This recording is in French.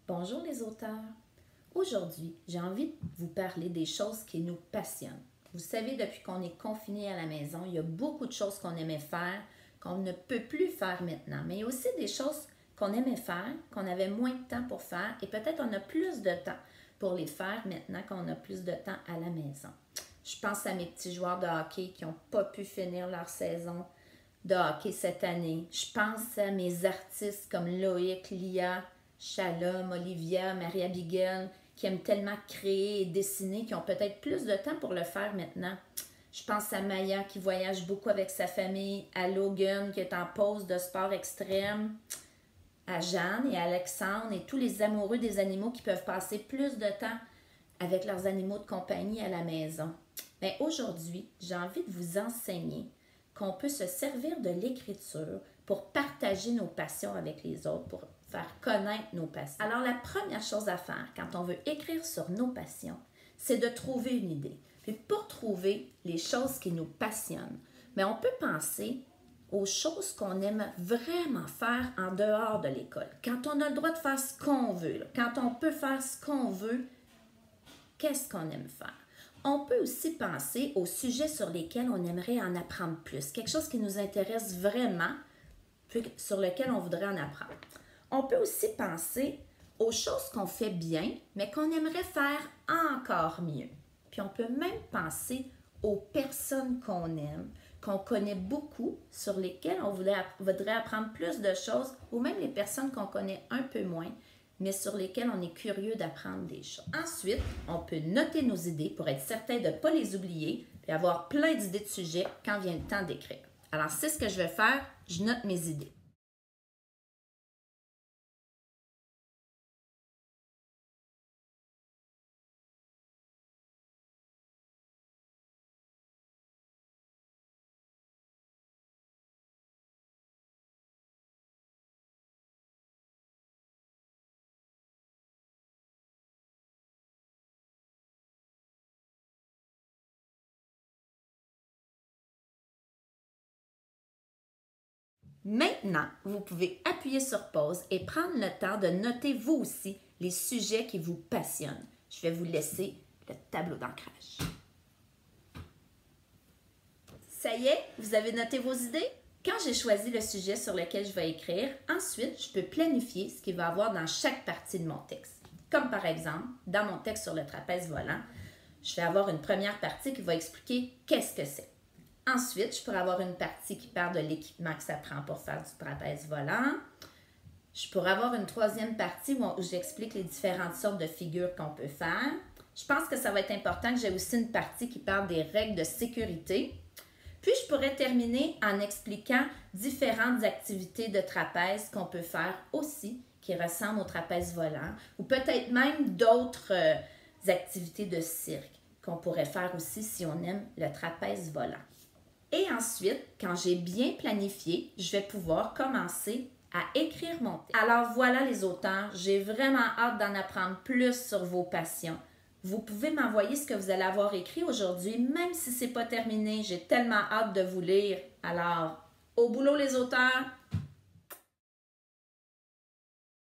Bonjour les auteurs. Aujourd'hui, j'ai envie de vous parler des choses qui nous passionnent. Vous savez, depuis qu'on est confiné à la maison, il y a beaucoup de choses qu'on aimait faire, qu'on ne peut plus faire maintenant. Mais il y a aussi des choses qu'on aimait faire, qu'on avait moins de temps pour faire et peut-être on a plus de temps pour les faire maintenant qu'on a plus de temps à la maison. Je pense à mes petits joueurs de hockey qui n'ont pas pu finir leur saison de hockey cette année. Je pense à mes artistes comme Loïc, Lia, Shalom, Olivia, Marie-Abigail, qui aiment tellement créer et dessiner, qui ont peut-être plus de temps pour le faire maintenant. Je pense à Maya qui voyage beaucoup avec sa famille, à Logan qui est en pause de sport extrême, à Jeanne et à Alexandre et tous les amoureux des animaux qui peuvent passer plus de temps avec leurs animaux de compagnie à la maison. Mais aujourd'hui, j'ai envie de vous enseigner qu'on peut se servir de l'écriture pour partager nos passions avec les autres, pour faire connaître nos passions. Alors, la première chose à faire quand on veut écrire sur nos passions, c'est de trouver une idée. Puis pour trouver les choses qui nous passionnent, mais on peut penser aux choses qu'on aime vraiment faire en dehors de l'école. Quand on a le droit de faire ce qu'on veut, quand on peut faire ce qu'on veut, qu'est-ce qu'on aime faire? On peut aussi penser aux sujets sur lesquels on aimerait en apprendre plus, quelque chose qui nous intéresse vraiment, puis sur lequel on voudrait en apprendre. On peut aussi penser aux choses qu'on fait bien, mais qu'on aimerait faire encore mieux. Puis on peut même penser aux personnes qu'on aime, qu'on connaît beaucoup, sur lesquelles on voudrait apprendre plus de choses, ou même les personnes qu'on connaît un peu moins, mais sur lesquelles on est curieux d'apprendre des choses. Ensuite, on peut noter nos idées pour être certain de ne pas les oublier et avoir plein d'idées de sujets quand vient le temps d'écrire. Alors, c'est ce que je vais faire, je note mes idées. Maintenant, vous pouvez appuyer sur pause et prendre le temps de noter vous aussi les sujets qui vous passionnent. Je vais vous laisser le tableau d'ancrage. Ça y est, vous avez noté vos idées? Quand j'ai choisi le sujet sur lequel je vais écrire, ensuite, je peux planifier ce qu'il va y avoir dans chaque partie de mon texte. Comme par exemple, dans mon texte sur le trapèze volant, je vais avoir une première partie qui va expliquer qu'est-ce que c'est. Ensuite, je pourrais avoir une partie qui parle de l'équipement que ça prend pour faire du trapèze volant. Je pourrais avoir une troisième partie où j'explique les différentes sortes de figures qu'on peut faire. Je pense que ça va être important que j'ai aussi une partie qui parle des règles de sécurité. Puis, je pourrais terminer en expliquant différentes activités de trapèze qu'on peut faire aussi, qui ressemblent au trapèze volant, ou peut-être même d'autres activités de cirque qu'on pourrait faire aussi si on aime le trapèze volant. Et ensuite, quand j'ai bien planifié, je vais pouvoir commencer à écrire mon texte. Alors voilà les auteurs, j'ai vraiment hâte d'en apprendre plus sur vos passions. Vous pouvez m'envoyer ce que vous allez avoir écrit aujourd'hui, même si ce n'est pas terminé. J'ai tellement hâte de vous lire. Alors, au boulot les auteurs!